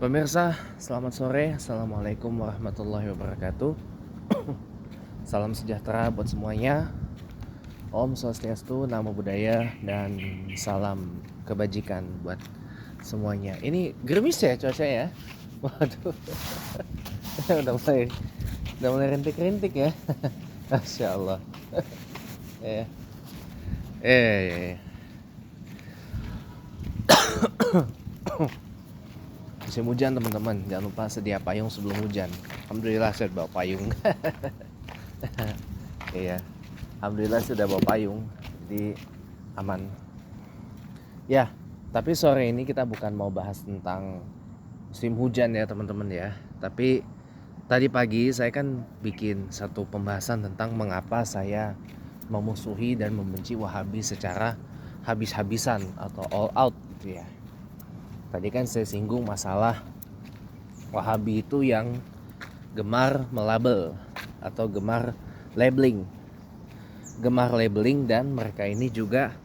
Pemirsa, selamat sore. Assalamualaikum warahmatullahi wabarakatuh. Salam sejahtera buat semuanya. Om Swastiastu, Namo Buddhaya, dan salam kebajikan buat semuanya. Ini gerimis ya cuaca ya? Waduh, udah mulai rintik-rintik ya. Masya Allah. Eh, eh, musim hujan teman-teman, jangan lupa sedia payung sebelum hujan. Alhamdulillah saya bawa payung. Iya, alhamdulillah sudah bawa payung, jadi aman. Ya, tapi sore ini kita bukan mau bahas tentang musim hujan ya teman-teman ya. Tapi tadi pagi saya kan bikin satu pembahasan tentang mengapa saya memusuhi dan membenci Wahabi secara habis-habisan atau all out gitu ya. Tadi kan saya singgung masalah Wahabi itu yang gemar melabel atau gemar labeling dan mereka ini juga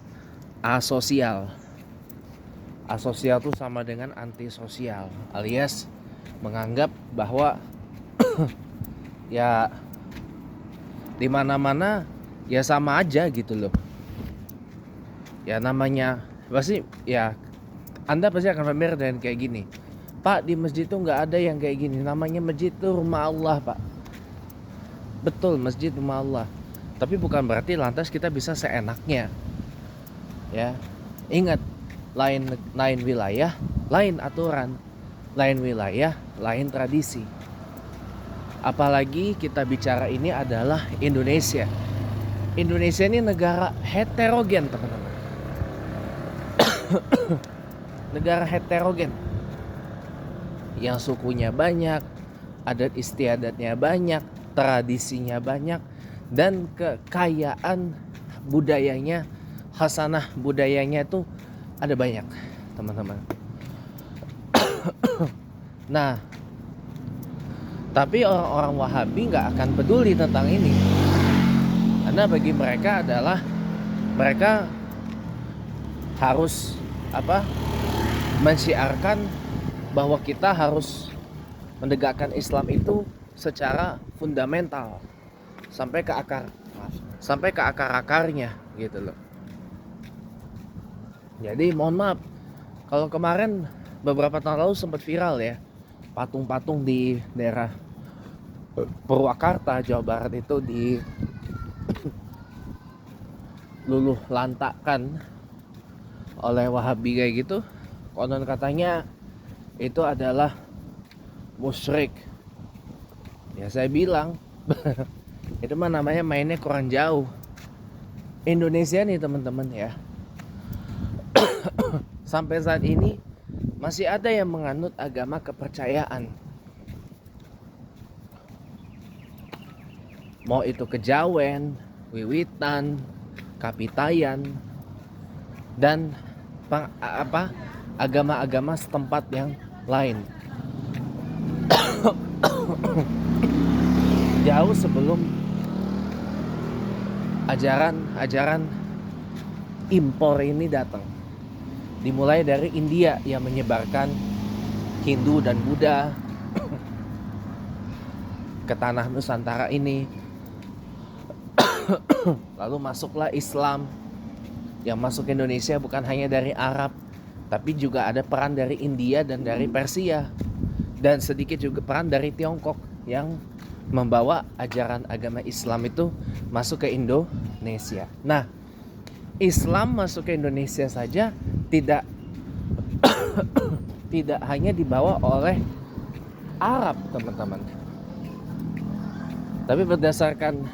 asosial. Asosial itu sama dengan antisosial, alias menganggap bahwa ya di mana-mana ya sama aja gitu loh. Ya namanya pasti ya Anda pasti akan familiar dengan kayak gini. Pak, di masjid tuh nggak ada yang kayak gini. Namanya masjid tuh rumah Allah, Pak. Betul, masjid rumah Allah. Tapi bukan berarti lantas kita bisa seenaknya. Ya, ingat, lain wilayah, lain aturan, lain wilayah, lain tradisi. Apalagi kita bicara ini adalah Indonesia. Indonesia ini negara heterogen, teman-teman. Negara heterogen yang sukunya banyak, adat istiadatnya banyak, tradisinya banyak, dan kekayaan budayanya, khasanah budayanya itu ada banyak, teman-teman. Nah, tapi orang-orang Wahabi nggak akan peduli tentang ini, karena bagi mereka adalah mereka harus mensiarkan bahwa kita harus menegakkan Islam itu secara fundamental sampai ke akar-akarnya gitu loh. Jadi mohon maaf kalau kemarin beberapa tahun lalu sempat viral ya, patung-patung di daerah Purwakarta, Jawa Barat itu diluluh lantakkan oleh Wahabi kayak gitu. Konon katanya itu adalah musyrik. Ya saya bilang itu mah namanya mainnya kurang jauh. Indonesia nih teman-teman ya, sampai saat ini masih ada yang menganut agama kepercayaan. Mau itu kejawen, wiwitan, kapitayan, dan agama-agama setempat yang lain. Jauh sebelum ajaran impor ini datang. Dimulai dari India yang menyebarkan Hindu dan Buddha ke tanah Nusantara ini. Lalu masuklah Islam yang masuk ke Indonesia bukan hanya dari Arab, tapi juga ada peran dari India dan dari Persia, dan sedikit juga peran dari Tiongkok yang membawa ajaran agama Islam itu masuk ke Indonesia. Nah, Islam masuk ke Indonesia saja tidak tidak hanya dibawa oleh Arab, teman-teman. Tapi berdasarkan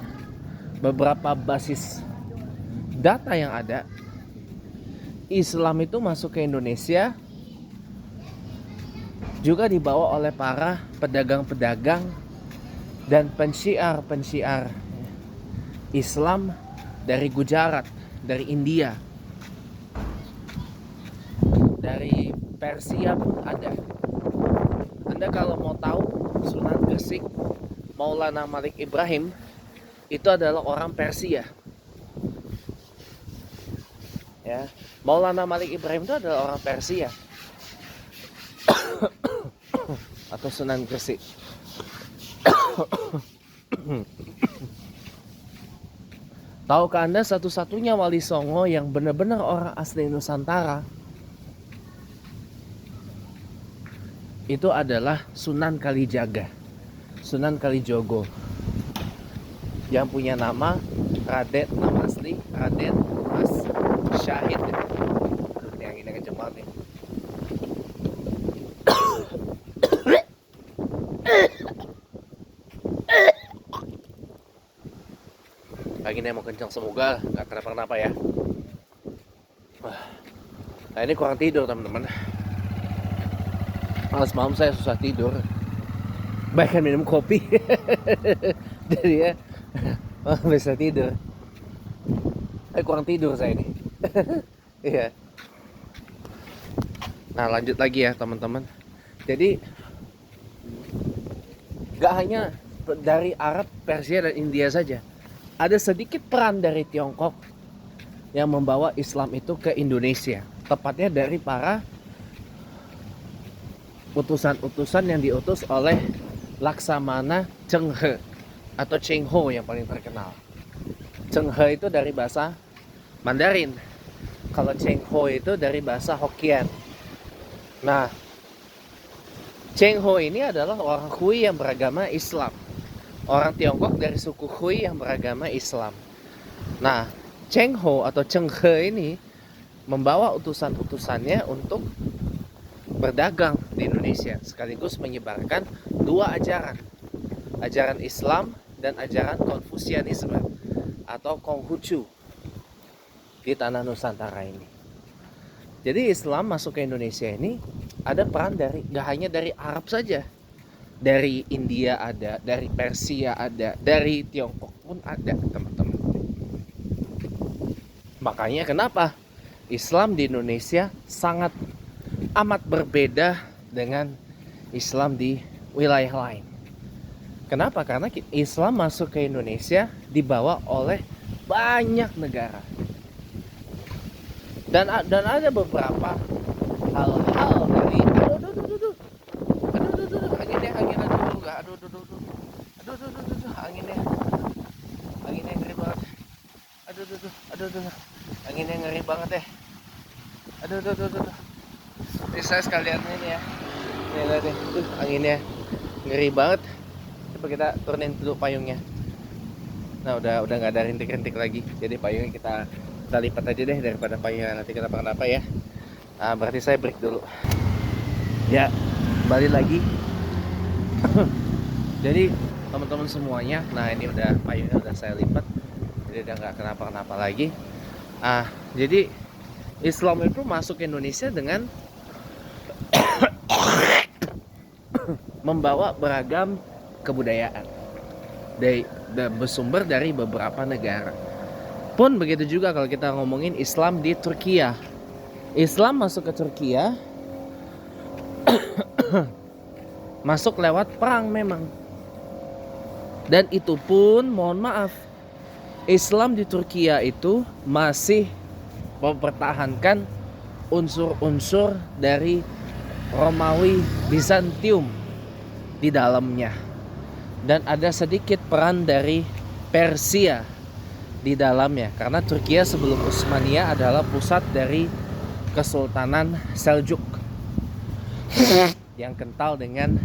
beberapa basis data yang ada, Islam itu masuk ke Indonesia juga dibawa oleh para pedagang-pedagang dan pensiar Islam dari Gujarat, dari India, dari Persia pun ada. Anda kalau mau tahu, Sunan Gresik Maulana Malik Ibrahim itu adalah orang Persia. Ya, Maulana Malik Ibrahim itu adalah orang Persia. atau Sunan Gresik. Tahukah Anda satu-satunya Wali Songo yang benar-benar orang asli Nusantara itu adalah Sunan Kalijaga, Sunan Kalijogo, yang punya nama Raden, nama asli Raden Mas Syahid. Ini anginnya kenceng banget nih. Anginnya mau kencang, semoga nggak kenapa-kenapa ya. Nah ini kurang tidur teman-teman. Malam saya susah tidur, bahkan minum kopi. Jadi ya bisa tidur. Kurang tidur saya ini. Iya. Nah lanjut lagi ya teman-teman. Jadi gak hanya dari Arab, Persia dan India saja, ada sedikit peran dari Tiongkok yang membawa Islam itu ke Indonesia. Tepatnya dari para utusan-utusan yang diutus oleh Laksamana Cheng He atau Cheng Ho yang paling terkenal. Cheng He itu dari bahasa Mandarin. Kalau Cheng Ho itu dari bahasa Hokkien. Nah, Cheng Ho ini adalah orang Hui yang beragama Islam. Orang Tiongkok dari suku Hui yang beragama Islam. Nah, Cheng Ho atau Cheng He ini membawa utusan-utusannya untuk berdagang di Indonesia, sekaligus menyebarkan dua ajaran, ajaran Islam dan ajaran Konfusianisme atau Konghucu di tanah Nusantara ini. Jadi Islam masuk ke Indonesia ini ada peran dari, gak hanya dari Arab saja, dari India ada, dari Persia ada, dari Tiongkok pun ada teman-teman. Makanya kenapa Islam di Indonesia sangat amat berbeda dengan Islam di wilayah lain. Kenapa? Karena Islam masuk ke Indonesia dibawa oleh banyak negara. Dan ada beberapa hal-hal dari anginnya ngeri banget. Anginnya ngeri banget deh. Ini saya sekalian ini ya. Nih lihat nih, anginnya ngeri banget. Coba kita turunin dulu payungnya. Nah udah nggak ada rintik-rintik lagi. Jadi payungnya kita lipat aja deh daripada payungnya nanti kenapa-kenapa ya. Nah berarti saya break dulu. Ya kembali lagi. Jadi teman-teman semuanya, nah ini udah payungnya udah saya lipat. Jadi udah nggak kenapa-kenapa lagi. Jadi Islam itu masuk ke Indonesia dengan membawa beragam kebudayaan dan bersumber dari beberapa negara. Pun begitu juga kalau kita ngomongin Islam di Turkiya. Islam masuk ke Turkiya masuk lewat perang memang. Dan itu pun mohon maaf, Islam di Turkiya itu masih mempertahankan unsur-unsur dari Romawi Bizantium di dalamnya. Dan ada sedikit peran dari Persia di dalamnya. Karena Turkiya sebelum Utsmaniyah adalah pusat dari Kesultanan Seljuk yang kental dengan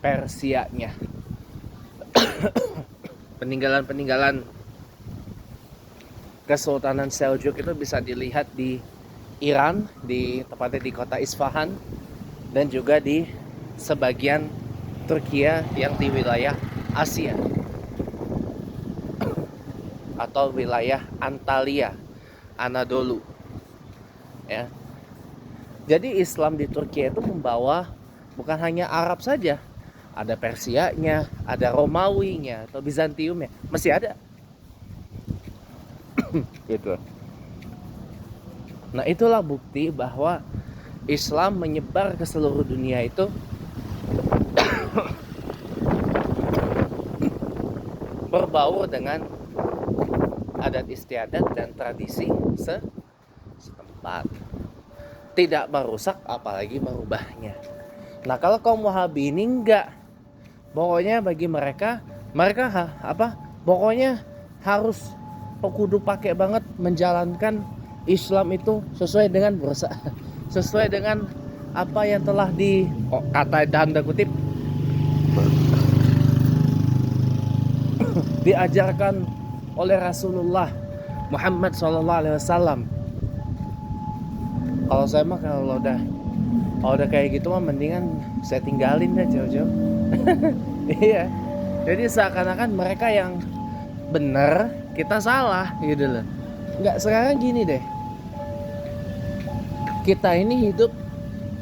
Persianya. Peninggalan-peninggalan Kesultanan Seljuk itu bisa dilihat di Iran, tepatnya di kota Isfahan, dan juga di sebagian Turkiya yang di wilayah Asia atau wilayah Antalya, Anadolu. Ya. Jadi Islam di Turkiya itu membawa bukan hanya Arab saja, ada Persianya, ada Romawinya atau Bizantiumnya, masih ada. Gitu. Nah itulah bukti bahwa Islam menyebar ke seluruh dunia itu berbaur dengan adat istiadat dan tradisi setempat, tidak merusak apalagi merubahnya. Nah kalau kaum Wahabi ini enggak. Pokoknya bagi mereka pokoknya harus kudu pakai banget menjalankan Islam itu sesuai dengan sesuai dengan apa yang telah kata tanda kutip diajarkan oleh Rasulullah Muhammad SAW. Kalau saya mah kalau udah kayak gitu mah mendingan saya tinggalin dah jauh-jauh. Iya. Jadi seakan-akan mereka yang benar, kita salah gitu loh. Enggak, sekarang gini deh. Kita ini hidup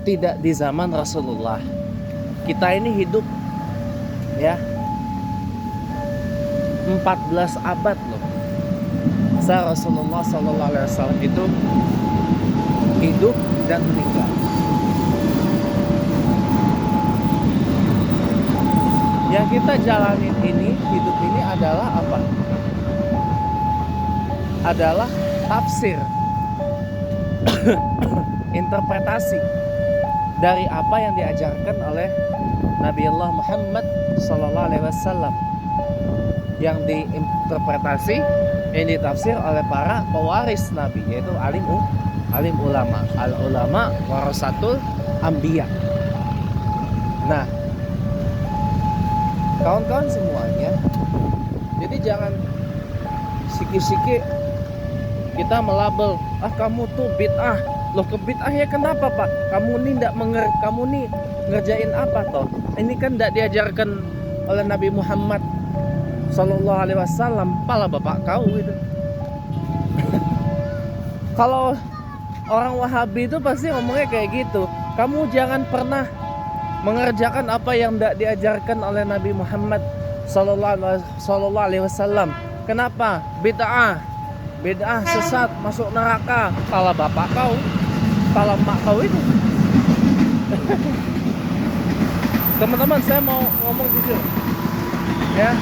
tidak di zaman Rasulullah. Kita ini hidup ya 14 abad loh. Rasulullah SAW itu hidup dan meninggal. Yang kita jalanin ini, hidup ini adalah apa? Adalah tafsir, interpretasi dari apa yang diajarkan oleh Nabi Allah Muhammad SAW, yang diinterpretasi, yang ditafsir oleh para pewaris Nabi, yaitu alim ulama. Al ulama warasatul anbiya. Nah, kawan-kawan semuanya, jadi jangan siki-siki kita melabel, kamu tuh bid'ah. Loh, ke bid'ah ya kenapa Pak? Kamu nih kamu nih ngerjain apa toh? Ini kan tidak diajarkan oleh Nabi Muhammad Sallallahu Alaihi Wasallam. Pala bapak kau itu. Kalau orang Wahabi itu pasti ngomongnya kayak gitu. Kamu jangan pernah mengerjakan apa yang tidak diajarkan oleh Nabi Muhammad Sallallahu Alaihi Wasallam. Kenapa? Bid'ah, sesat, masuk neraka. Pala bapak kau, pala mak kau itu. Teman-teman, saya mau ngomong jujur, ya.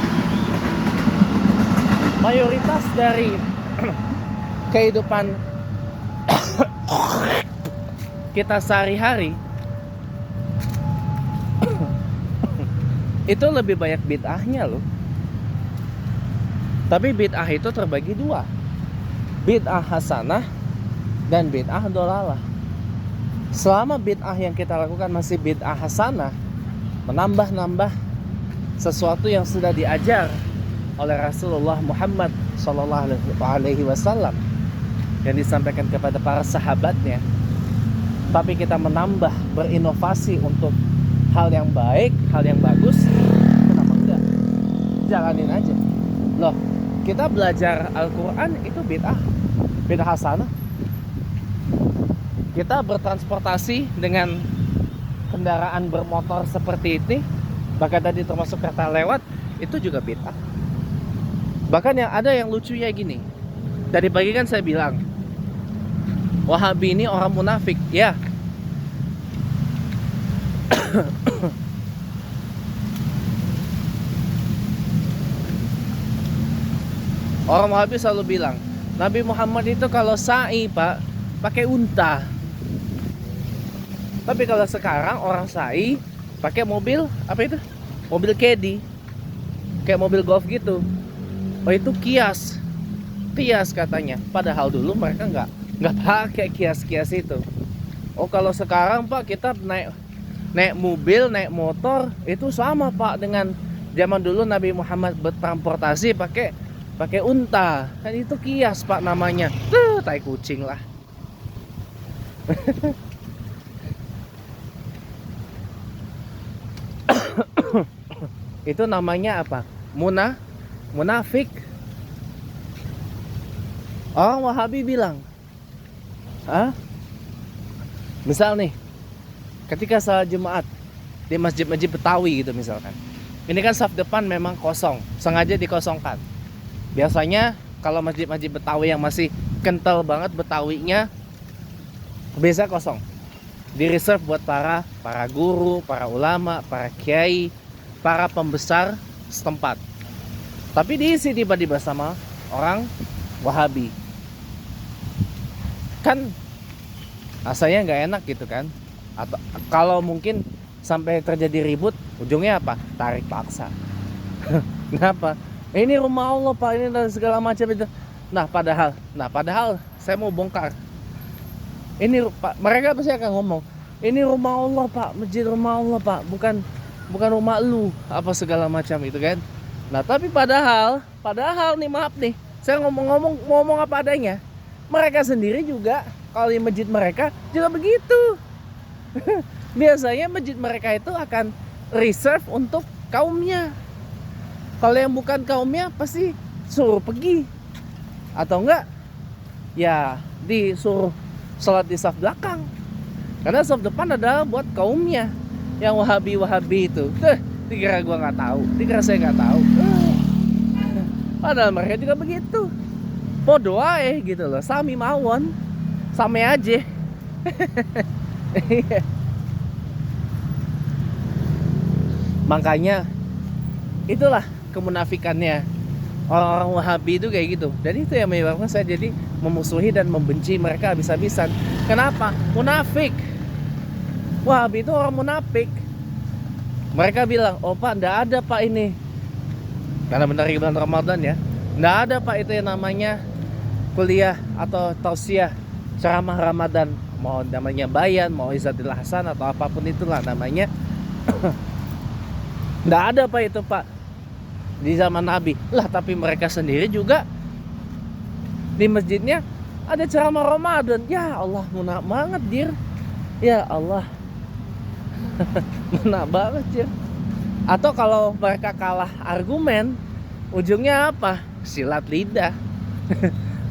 Mayoritas dari kehidupan kita sehari-hari itu lebih banyak bid'ahnya loh. Tapi bid'ah itu terbagi dua, bid'ah hasanah dan bid'ah dolalah. Selama bid'ah yang kita lakukan masih bid'ah hasanah, menambah-nambah sesuatu yang sudah diajar oleh Rasulullah Muhammad Sallallahu Alaihi Wasallam, yang disampaikan kepada para sahabatnya, tapi kita menambah, berinovasi untuk hal yang baik, hal yang bagus, kenapa enggak? Jalanin aja. Loh, kita belajar Al-Quran itu bid'ah hasanah. Kita bertransportasi dengan kendaraan bermotor seperti ini, bahkan tadi termasuk kereta lewat, itu juga bid'ah. Bahkan yang lucunya gini, tadi pagi kan saya bilang Wahabi ini orang munafik, ya. Orang Wahabi selalu bilang Nabi Muhammad itu kalau sa'i Pak pakai unta. Tapi kalau sekarang orang sa'i pakai mobil apa itu? Mobil caddy, kayak mobil golf gitu. Oh, itu kias katanya. Padahal dulu mereka nggak pakai kias itu. Oh, kalau sekarang Pak kita naik mobil, naik motor itu sama Pak dengan zaman dulu Nabi Muhammad bertransportasi pakai unta. Kan itu kias Pak namanya. Tuh, tai kucing lah. Itu namanya apa? Munafik. Orang Wahabi bilang, misal nih, ketika salat Jumat di masjid-masjid Betawi gitu misalkan, ini kan saf depan memang kosong, sengaja dikosongkan. Biasanya kalau masjid-masjid Betawi yang masih kental banget Betawinya, biasa kosong, di reserve buat para guru, para ulama, para kiai, para pembesar setempat. Tapi diisi tiba-tiba sama orang Wahabi. Kan rasanya nggak enak gitu kan. Atau kalau mungkin sampai terjadi ribut, ujungnya apa? Tarik paksa. Kenapa? Ini rumah Allah Pak, ini dan segala macam itu. Nah padahal saya mau bongkar. Ini Pak, mereka pasti akan ngomong, ini rumah Allah Pak, masjid rumah Allah Pak, bukan rumah lu, apa segala macam itu kan. Nah tapi padahal nih, maaf nih, saya ngomong apa adanya. Mereka sendiri juga kalau di masjid mereka juga begitu. Biasanya masjid mereka itu akan reserve untuk kaumnya. Kalau yang bukan kaumnya pasti suruh pergi, atau enggak ya disuruh sholat di saf belakang. Karena saf depan adalah buat kaumnya. Yang wahabi itu dikira gua nggak tahu, dikira saya nggak tahu. Padahal mereka juga begitu. Podo aja gitu loh, sami mawon, same aja. Makanya itulah kemunafikannya orang-orang Wahabi itu kayak gitu. Dan itu yang menyebabkan saya jadi memusuhi dan membenci mereka habis-habisan. Kenapa? Munafik. Wahabi itu orang munafik. Mereka bilang, oh Pak, enggak ada Pak ini, karena bentar lagi bulan Ramadan ya, enggak ada Pak itu yang namanya kuliah atau tausiah ceramah Ramadan. Mau namanya bayan, mau izatil hasan atau apapun itulah namanya. Enggak ada Pak itu Pak di zaman Nabi. Lah tapi mereka sendiri juga di masjidnya ada ceramah Ramadan. Ya Allah, munak banget dir. Ya Allah. Munak banget dir. Atau kalau mereka kalah argumen, ujungnya apa? Silat lidah.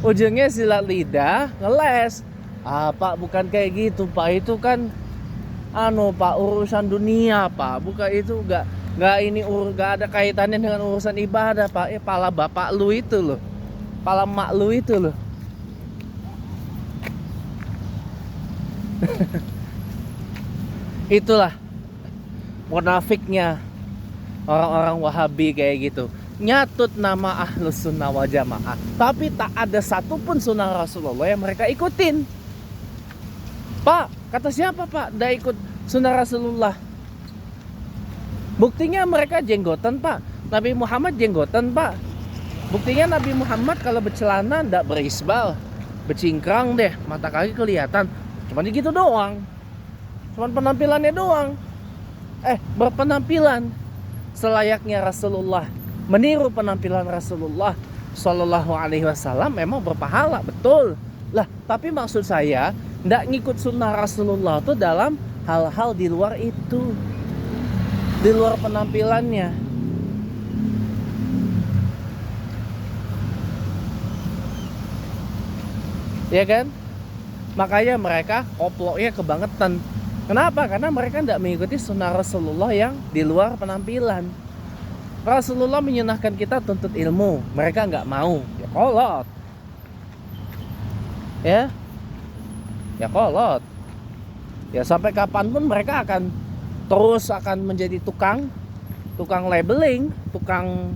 Ujungnya silat lidah, ngeles. Ah Pak, bukan kayak gitu Pak, itu kan Pak, urusan dunia Pak, bukan itu, Gak ini gak ada kaitannya dengan urusan ibadah Pak. Pala bapak lu itu loh, pala mak lu itu loh. Itulah munafiknya orang-orang Wahabi kayak gitu. Nyatut nama Ahlus Sunnah wal Jamaah, tapi tak ada satupun sunnah Rasulullah yang mereka ikutin. Pak, kata siapa Pak? Nggak ikut sunnah Rasulullah. Buktinya mereka jenggotan Pak. Nabi Muhammad jenggotan Pak. Buktinya Nabi Muhammad kalau bercelana nggak berisbal, bercingkrang deh, mata kaki kelihatan. Cuman gitu doang. Cuman penampilannya doang. Berpenampilan selayaknya Rasulullah, meniru penampilan Rasulullah Shallallahu Alaihi Wasallam, memang berpahala, betul. Lah, tapi maksud saya nggak ngikut sunnah Rasulullah itu dalam hal-hal di luar itu, di luar penampilannya. Ya kan? Makanya mereka oploknya kebangetan. Kenapa? Karena mereka tidak mengikuti sunnah Rasulullah yang di luar penampilan. Rasulullah menyunahkan kita tuntut ilmu, mereka nggak mau. Ya kolot. Ya kolot. Ya sampai kapanpun mereka akan terus menjadi tukang labeling, tukang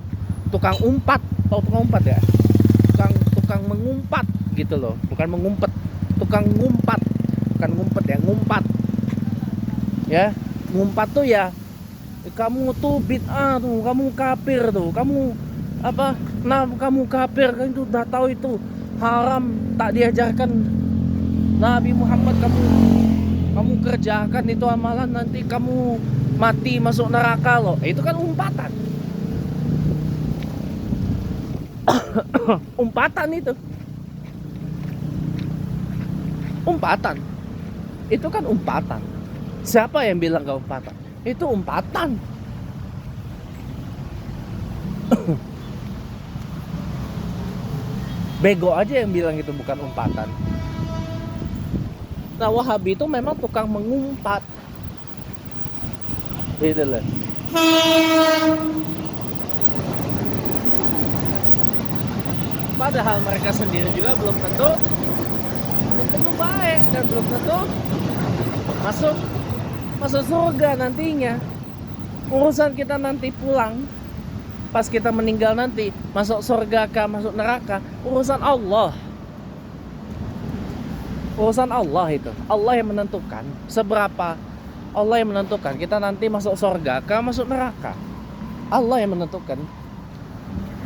umpat. Tahu tukang umpat ya? Tukang mengumpat gitu loh, bukan mengumpet, tukang ngumpat, bukan ngumpet ya, ngumpat. Ya, ngumpat tuh ya, kamu tuh bid'ah tuh, kamu kafir tuh, kamu apa? Nah, kamu kafir, kan itu udah tahu itu haram, tak diajarkan Nabi Muhammad, kamu kerjakan itu amalan, nanti kamu mati masuk neraka loh. Itu kan umpatan. Umpatan itu. Umpatan. Itu kan umpatan. Siapa yang bilang gak umpatan? Itu umpatan. Bego aja yang bilang itu bukan umpatan. Nah, Wahabi itu memang tukang mengumpat. Gitu loh. Padahal mereka sendiri juga belum tentu baik dan belum tentu masuk surga nantinya. Urusan kita nanti pulang, pas kita meninggal nanti, masuk surga kah, masuk neraka, urusan Allah. Urusan Allah itu. Allah yang menentukan seberapa Allah yang menentukan kita nanti masuk surga kah masuk neraka. Allah yang menentukan.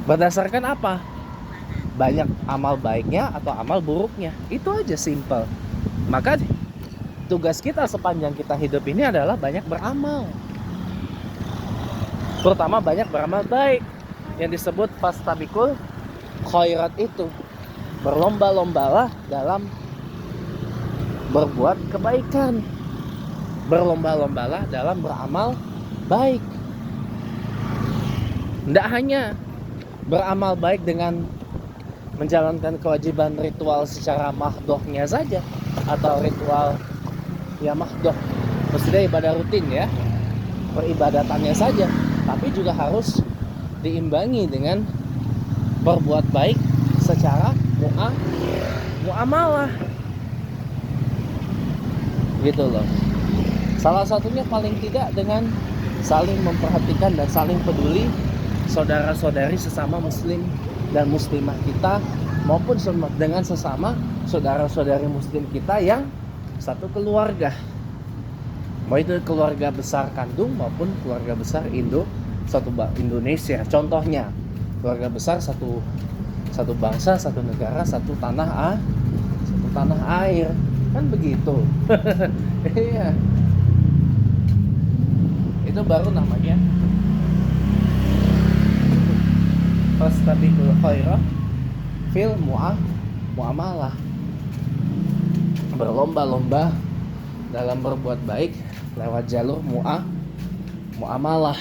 Berdasarkan apa? Banyak amal baiknya atau amal buruknya. Itu aja, simple. Maka tugas kita sepanjang kita hidup ini adalah banyak beramal. Terutama banyak beramal baik. Yang disebut fastabiqul khairat itu. Berlomba-lombalah dalam berbuat kebaikan. Berlomba-lombalah dalam beramal baik. Tidak hanya beramal baik dengan menjalankan kewajiban ritual secara mahdohnya saja, atau ritual ya mahdoh, maksudnya ibadah rutin ya, peribadatannya saja, tapi juga harus diimbangi dengan berbuat baik secara muamalah gitu loh. Salah satunya paling tidak dengan saling memperhatikan dan saling peduli saudara-saudari sesama muslim dan muslimah kita, maupun dengan sesama saudara-saudari muslim kita yang satu keluarga, mau itu keluarga besar kandung maupun keluarga besar Indonesia. Contohnya keluarga besar satu bangsa, satu negara, satu tanah air, kan begitu. Iya. Itu baru namanya fastabiqul khairat fil muamalah. Berlomba-lomba dalam berbuat baik lewat jalur muamalah,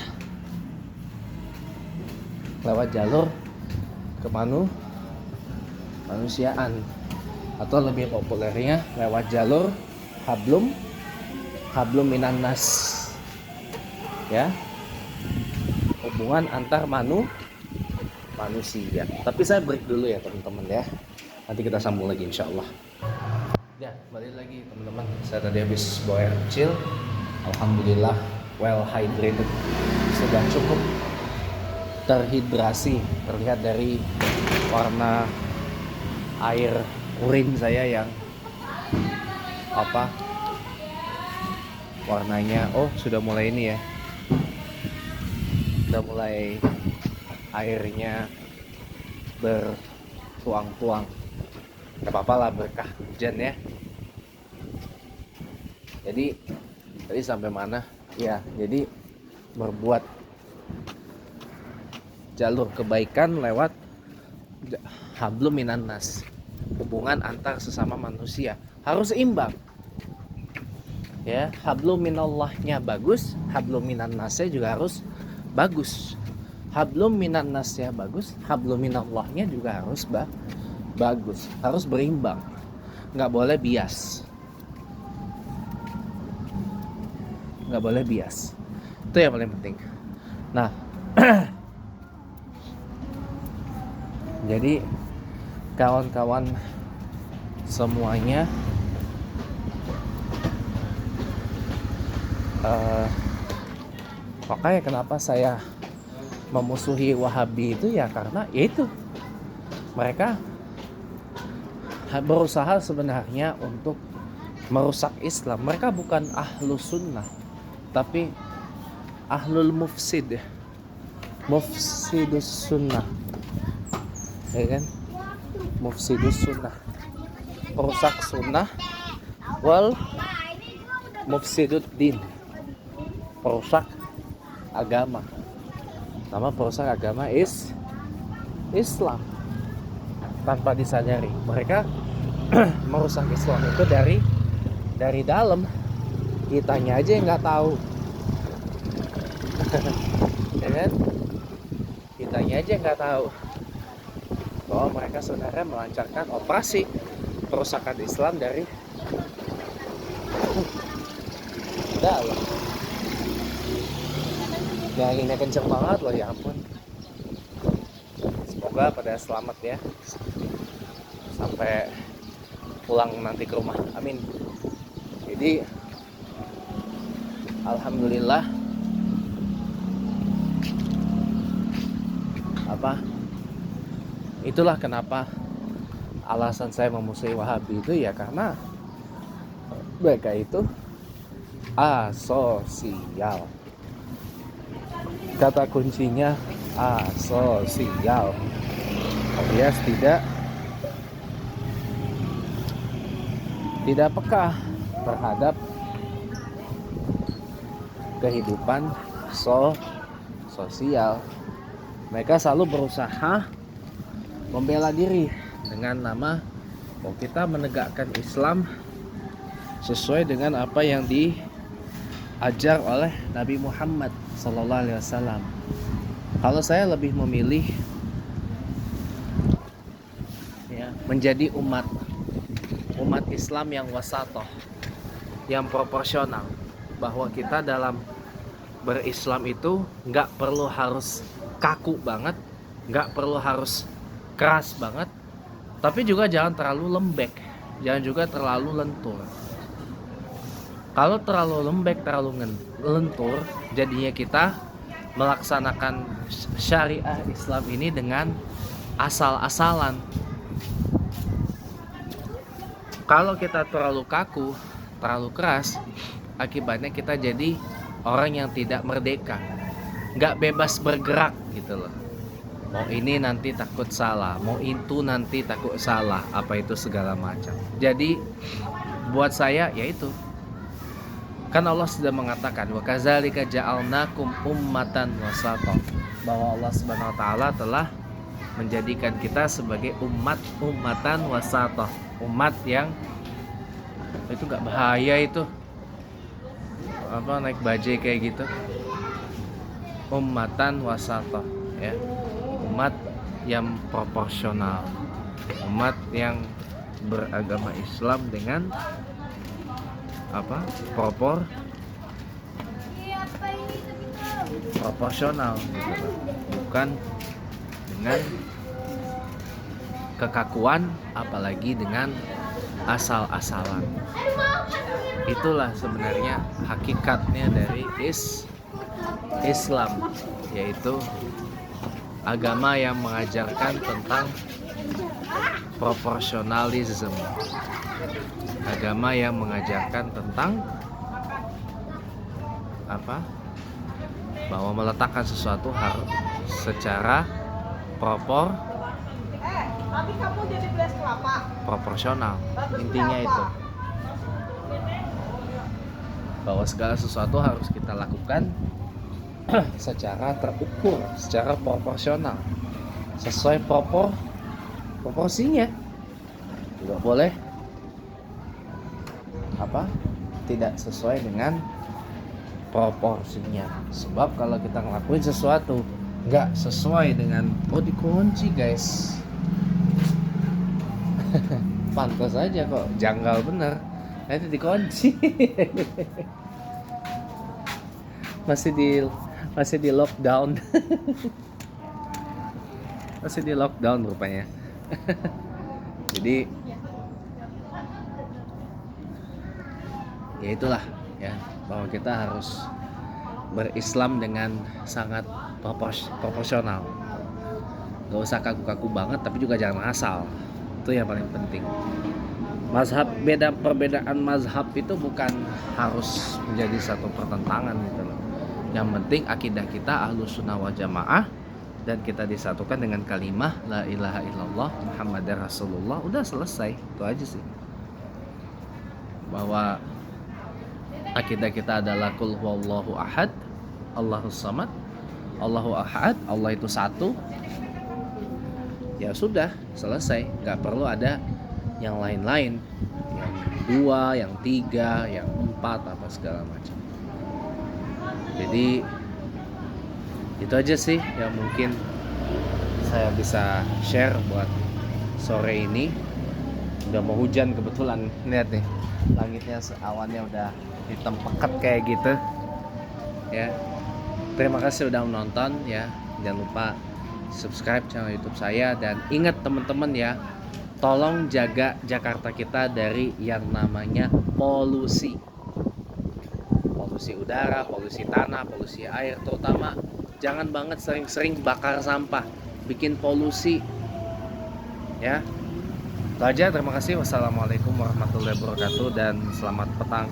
lewat jalur kemanusiaan, atau lebih populernya lewat jalur hablum minan nas, ya, hubungan antar manusia. Tapi saya break dulu ya teman-teman ya, nanti kita sambung lagi insyaallah. Ya, balik lagi teman-teman. Saya tadi habis bawa air kecil, alhamdulillah well hydrated, sudah cukup terhidrasi. Terlihat dari warna air urin saya yang warnanya sudah mulai ini ya, sudah mulai airnya bertuang-tuang. Gak apa-apa lah, berkah hujan ya. Jadi tadi sampai mana ya? Jadi berbuat jalur kebaikan lewat hablum minan nas, hubungan antar sesama manusia harus imbang ya. Hablum minallahnya bagus, hablum minan nasnya juga harus bagus. Hablum minan nasnya bagus, hablum minallahnya juga harus bagus, harus berimbang, nggak boleh bias, itu yang paling penting. Nah jadi kawan-kawan semuanya, makanya kenapa saya memusuhi Wahabi itu ya, karena yaitu mereka berusaha sebenarnya untuk merusak Islam. Mereka bukan ahlus sunnah, tapi ahlul mufsidus sunnah, ya kan? Mufsidus sunnah, perusak sunnah, wal mufsidud din, perusak agama. Nama perusak agama Islam. Tanpa disadari mereka merusak Islam itu dari dalam. Kitanya aja yang nggak tahu. Ya kan? Kitanya aja nggak tahu bahwa mereka sebenarnya melancarkan operasi perusakan Islam dari dalam. Ya, anginnya kenceng banget loh, ya ampun. Semoga pada selamat ya, sampai pulang nanti ke rumah, amin. Jadi alhamdulillah, itulah kenapa alasan saya memusuhi Wahabi itu ya, karena mereka itu Asosial. Kata kuncinya asosial, alias tidak peka terhadap kehidupan sosial. Mereka selalu berusaha membela diri dengan nama kita menegakkan Islam sesuai dengan apa yang diajar oleh Nabi Muhammad SAW. Kalau saya lebih memilih menjadi umat Islam yang wasatoh, yang proporsional, bahwa kita dalam berislam itu nggak perlu harus kaku banget, nggak perlu harus keras banget, tapi juga jangan terlalu lembek, jangan juga terlalu lentur. Kalau terlalu lembek, terlalu lentur, jadinya kita melaksanakan syariah Islam ini dengan asal-asalan. Kalau kita terlalu kaku, terlalu keras, akibatnya kita jadi orang yang tidak merdeka, nggak bebas bergerak gitu loh. Mau ini nanti takut salah, mau itu nanti takut salah, apa itu segala macam. Jadi buat saya yaitu, kan Allah sudah mengatakan wa kadzalika ja'alnakum ummatan wasatan, bahwa Allah Subhanahu wa taala telah menjadikan kita sebagai ummatan wasatan, umat yang itu enggak bahaya itu apa naik bajai kayak gitu, ummatan wasatan ya, umat yang proporsional, umat yang beragama Islam dengan proporsional gitu, bukan dengan kekakuan, apalagi dengan asal-asalan. Itulah sebenarnya hakikatnya dari Islam, yaitu agama yang mengajarkan tentang proporsionalisme, agama yang mengajarkan tentang bahwa meletakkan sesuatu harus secara proporsional. Intinya itu, bahwa segala sesuatu harus kita lakukan secara terukur, secara proporsional, sesuai proporsinya. Tidak boleh tidak sesuai dengan proporsinya. Sebab kalau kita ngelakuin sesuatu nggak sesuai dengan dikunci guys, pantas aja kok janggal bener, nanti dikunci. masih di lockdown. Masih di lockdown rupanya. Jadi ya itulah ya, bahwa kita harus berislam dengan sangat proporsional. Gak usah kaku-kaku banget, tapi juga jangan asal. Itu yang paling penting. Perbedaan mazhab itu bukan harus menjadi satu pertentangan gitu loh. Yang penting akidah kita Ahlus Sunnah wal Jamaah, dan kita disatukan dengan kalimah la ilaha illallah Muhammadar Rasulullah. Udah selesai, itu aja sih. Bahwa akidah kita adalah qul huwallahu ahad, Allahus samad, Allahu ahad, Allah itu satu. Ya sudah, selesai. Gak perlu ada yang lain-lain, yang dua, yang tiga, yang empat, apa segala macam. Jadi itu aja sih yang mungkin saya bisa share buat sore ini. Udah mau hujan kebetulan, lihat nih, langitnya awannya udah hitam pekat kayak gitu ya. Terima kasih udah menonton ya. Jangan lupa subscribe channel YouTube saya, dan ingat teman-teman ya, tolong jaga Jakarta kita dari yang namanya polusi udara, polusi tanah, polusi air. Terutama jangan banget sering-sering bakar sampah, bikin polusi ya. Itu aja, terima kasih. Wassalamualaikum warahmatullahi wabarakatuh, dan selamat petang.